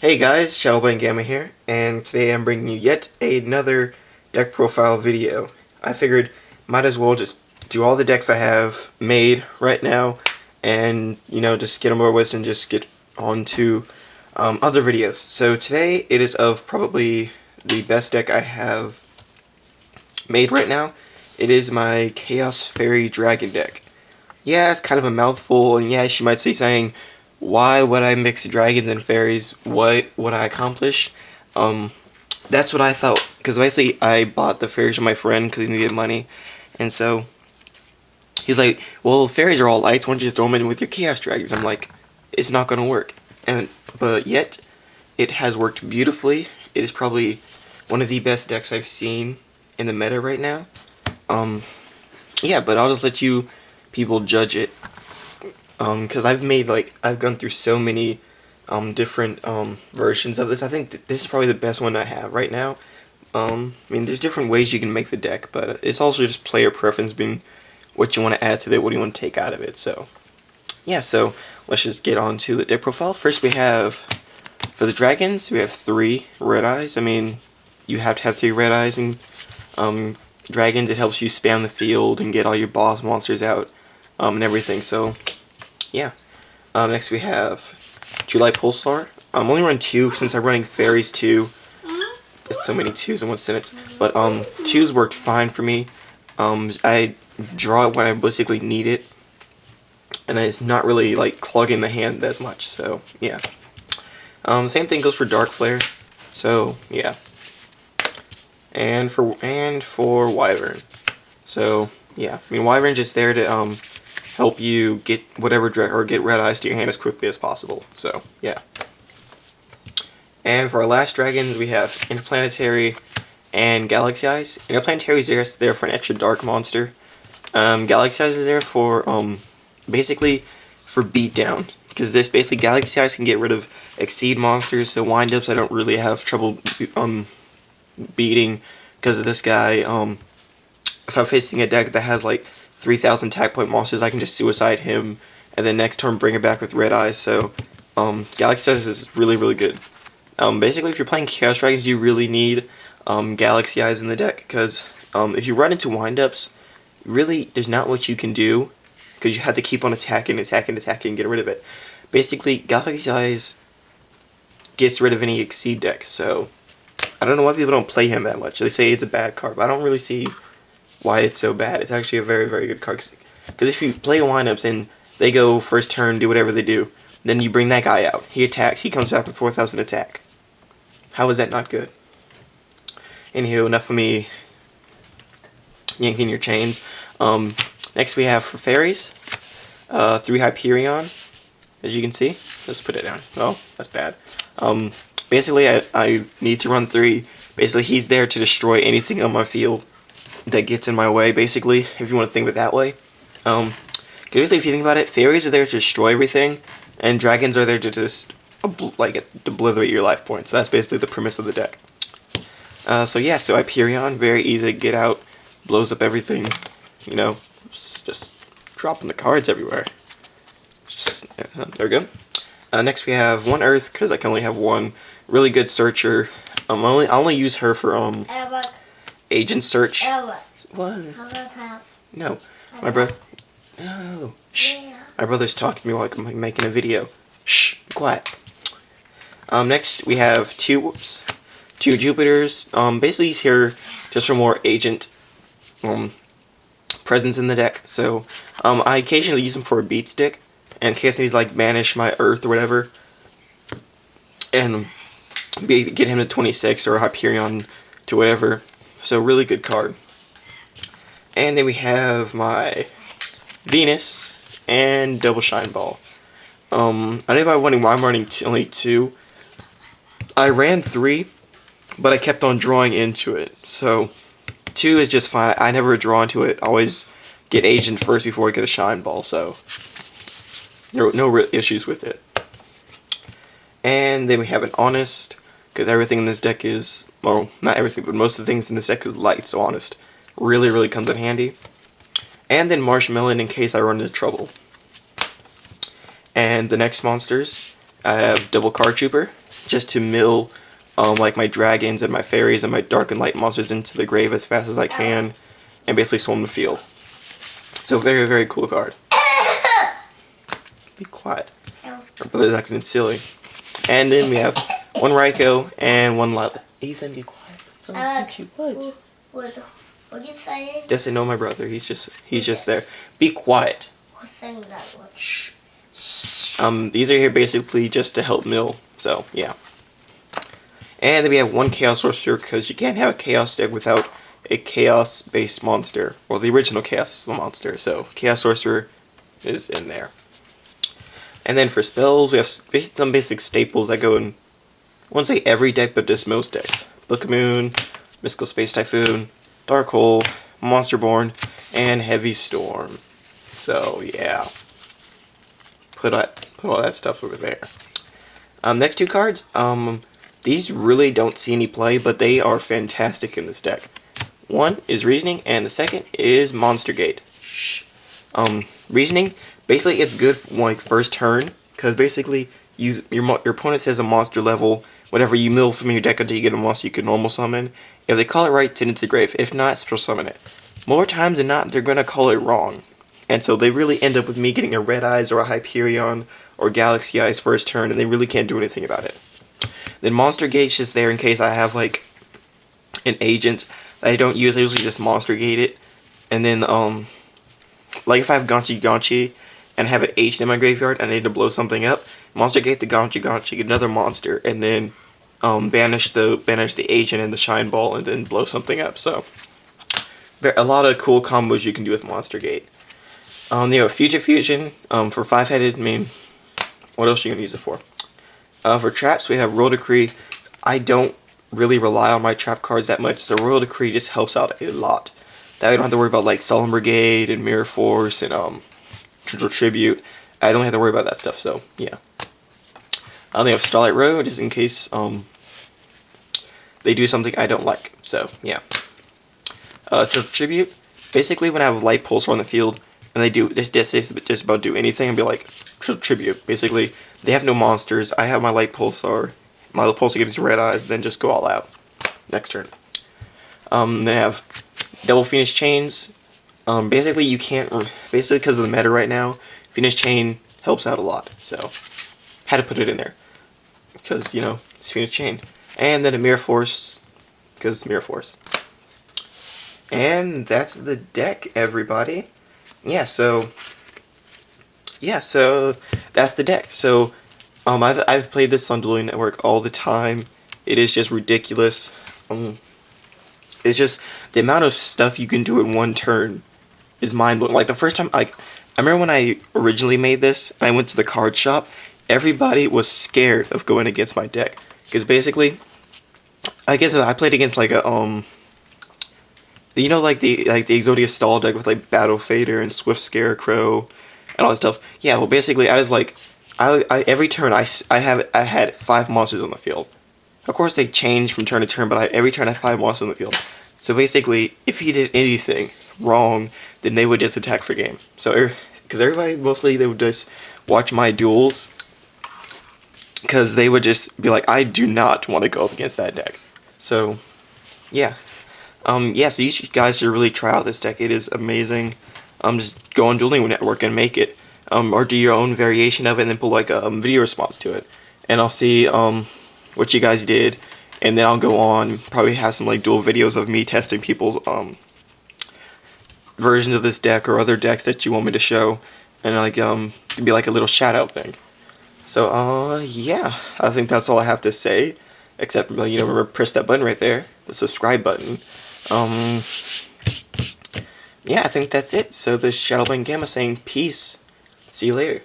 Hey guys, Shadowblade Gamma here, and today I'm bringing you yet another deck profile video. I figured might as well just do all the decks I have made right now, and just get them over with and just get on to other videos. So today it is of probably the best deck I have made right now. It is my Chaos Fairy Dragon deck. Yeah, it's kind of a mouthful, and yeah, she might say saying, why would I mix dragons and fairies? What would I accomplish? That's what I thought, because basically I bought the fairies from my friend because he needed money, and so he's like, well, fairies are all lights, why don't you just throw them in with your chaos dragons? I'm like, it's not going to work. But yet, it has worked beautifully. It is probably one of the best decks I've seen in the meta right now. Yeah, but I'll just let you people judge it. Because I've gone through so many different versions of this. I think this is probably the best one I have right now. I mean, there's different ways you can make the deck, but it's also just player preference being what you want to add to it, what do you want to take out of it. So, yeah, so let's just get on to the deck profile. First we have, for the dragons, we have 3 red eyes. I mean, you have to have 3 red eyes in dragons. It helps you spam the field and get all your boss monsters out and everything, so yeah. Next we have July Pulsar. I'm only running 2 since I'm running fairies too. It's so many 2s in one sentence. But 2s worked fine for me. I draw it when I basically need it, and it's not really like clogging the hand as much. So yeah. Same thing goes for Dark Flare. So yeah. And for Wyvern. So yeah. I mean, Wyvern's just there to help you get whatever get red eyes to your hand as quickly as possible. So yeah. And for our last dragons, we have Interplanetary and Galaxy Eyes. Interplanetary is there for an extra dark monster. Galaxy Eyes is there for basically for beatdown, because this basically Galaxy Eyes can get rid of Exceed monsters. So windups I don't really have trouble beating because of this guy. If I'm facing a deck that has like 3,000 attack point monsters, I can just suicide him, and then next turn bring it back with red eyes. So Galaxy Eyes is really, really good. Basically, if you're playing Chaos Dragons, you really need Galaxy Eyes in the deck, because if you run into windups, really there's not much you can do, because you have to keep on attacking, and get rid of it. Basically, Galaxy Eyes gets rid of any Exceed deck, so I don't know why people don't play him that much. They say it's a bad card, but I don't really see why it's so bad. It's actually a very, very good card. Because if you play windups and they go first turn, do whatever they do, then you bring that guy out. He attacks. He comes back with 4,000 attack. How is that not good? Anywho, enough of me yanking your chains. Next we have for fairies, 3 Hyperion, as you can see. Let's put it down. Oh, that's bad. Basically, I need to run 3. Basically, he's there to destroy anything on my field that gets in my way, basically, if you want to think of it that way. Basically, if you think about it, fairies are there to destroy everything, and dragons are there to just obliterate your life points. So that's basically the premise of the deck. So yeah, so Hyperion, very easy to get out, blows up everything, just dropping the cards everywhere. There we go. Next we have 1 Earth, because I can only have 1. Really good searcher. I only use her for agent search. What? No, my brother. No. Shh. Yeah. My brother's talking to me while I'm making a video. Shh. Be quiet. Next we have 2 Jupiters. Basically he's here just for more agent presence in the deck. So I occasionally use him for a beat stick, in case I need to like banish my Earth or whatever, and get him to 26 or Hyperion to whatever. So really good card. And then we have my Venus and Double Shine Ball. I don't know if I'm running only 2. I ran 3, but I kept on drawing into it. So 2 is just fine. I never draw into it. I always get agent first before I get a Shine Ball. So no real issues with it. And then we have an Honest, because everything in this deck is, well, not everything, but most of the things in this deck is light, so Honest really, really comes in handy. And then Marshmallow in case I run into trouble. And the next monsters, I have double card trooper, just to mill like my dragons and my fairies and my dark and light monsters into the grave as fast as I can, and basically swarm the field. So very, very cool card. Be quiet. Our brother's acting silly. And then we have one Raikou and one Lila. Ethan, be quiet. So what are you saying? Doesn't know my brother. He's just there. Be quiet. Who's saying that one? Shh. These are here basically just to help mill. So yeah. And then we have one Chaos Sorcerer, because you can't have a Chaos deck without a Chaos-based monster. Well, the original Chaos monster, so Chaos Sorcerer is in there. And then for spells, we have some basic staples that go in, I won't say every deck, but just most decks. Book of Moon, Mystical Space Typhoon, Dark Hole, Monsterborn, and Heavy Storm. So, yeah. Put all that stuff over there. Next two cards, these really don't see any play, but they are fantastic in this deck. One is Reasoning, and the second is Monster Gate. Shh. Reasoning, basically it's good for like first turn, because basically your opponent has a monster level. Whatever you mill from your deck until you get a monster you can normal summon. If they call it right, send it to the grave. If not, special summon it. More times than not, they're going to call it wrong. And so they really end up with me getting a Red Eyes or a Hyperion or Galaxy Eyes first turn, and they really can't do anything about it. Then Monster Gate's just there in case I have like an agent that I don't use. I usually just Monster Gate it. And then like if I have Ganchi and have an agent in my graveyard and I need to blow something up, Monster Gate the Ganchi, get another monster, and then banish the agent and the Shine Ball, and then blow something up. So a lot of cool combos you can do with Monster Gate. They have Fusion for 5-headed. I mean, what else are you gonna use it for? For traps, we have Royal Decree. I don't really rely on my trap cards that much, so Royal Decree just helps out a lot. That way I don't have to worry about like Solemn Brigade and Mirror Force and Tribute. I don't have to worry about that stuff, so yeah. They have Starlight Road, just in case they do something I don't like, so yeah. Tribute, basically when I have Light Pulsar on the field, and they do just about do anything, and be like, Tribute. Basically, they have no monsters. I have my Light Pulsar. My Light Pulsar gives you Red Eyes, then just go all out. Next turn. They have Double Phoenix Chains. Basically, you can't. Basically, because of the meta right now, Phoenix Chain helps out a lot. So, had to put it in there because it's Phoenix Chain. And then a Mirror Force, because it's Mirror Force. And that's the deck, everybody. Yeah, so that's the deck. So I've played this on Dueling Network all the time. It is just ridiculous. It's just the amount of stuff you can do in one turn is mind blowing. Like the first time, I remember when I originally made this, and I went to the card shop. Everybody was scared of going against my deck because basically, I guess I played against like a like the Exodia stall deck with like Battle Fader and Swift Scarecrow and all that stuff. Yeah, well basically I was like, I every turn I had 5 monsters on the field. Of course they change from turn to turn, but every turn I had 5 monsters on the field. So basically, if he did anything wrong, then they would just attack for game. So because everybody mostly they would just watch my duels, because they would just be like, I do not want to go up against that deck. So yeah. Yeah, so you guys should really try out this deck. It is amazing. Just go on Dueling Network and make it. Or do your own variation of it and then put like a video response to it. And I'll see what you guys did. And then I'll go on, probably have some like duel videos of me testing people's versions of this deck or other decks that you want me to show. And like it'd be like a little shout out thing. So yeah, I think that's all I have to say. Except remember, press that button right there, the subscribe button. Yeah, I think that's it. So this is Shadowbane Gamma saying peace. See you later.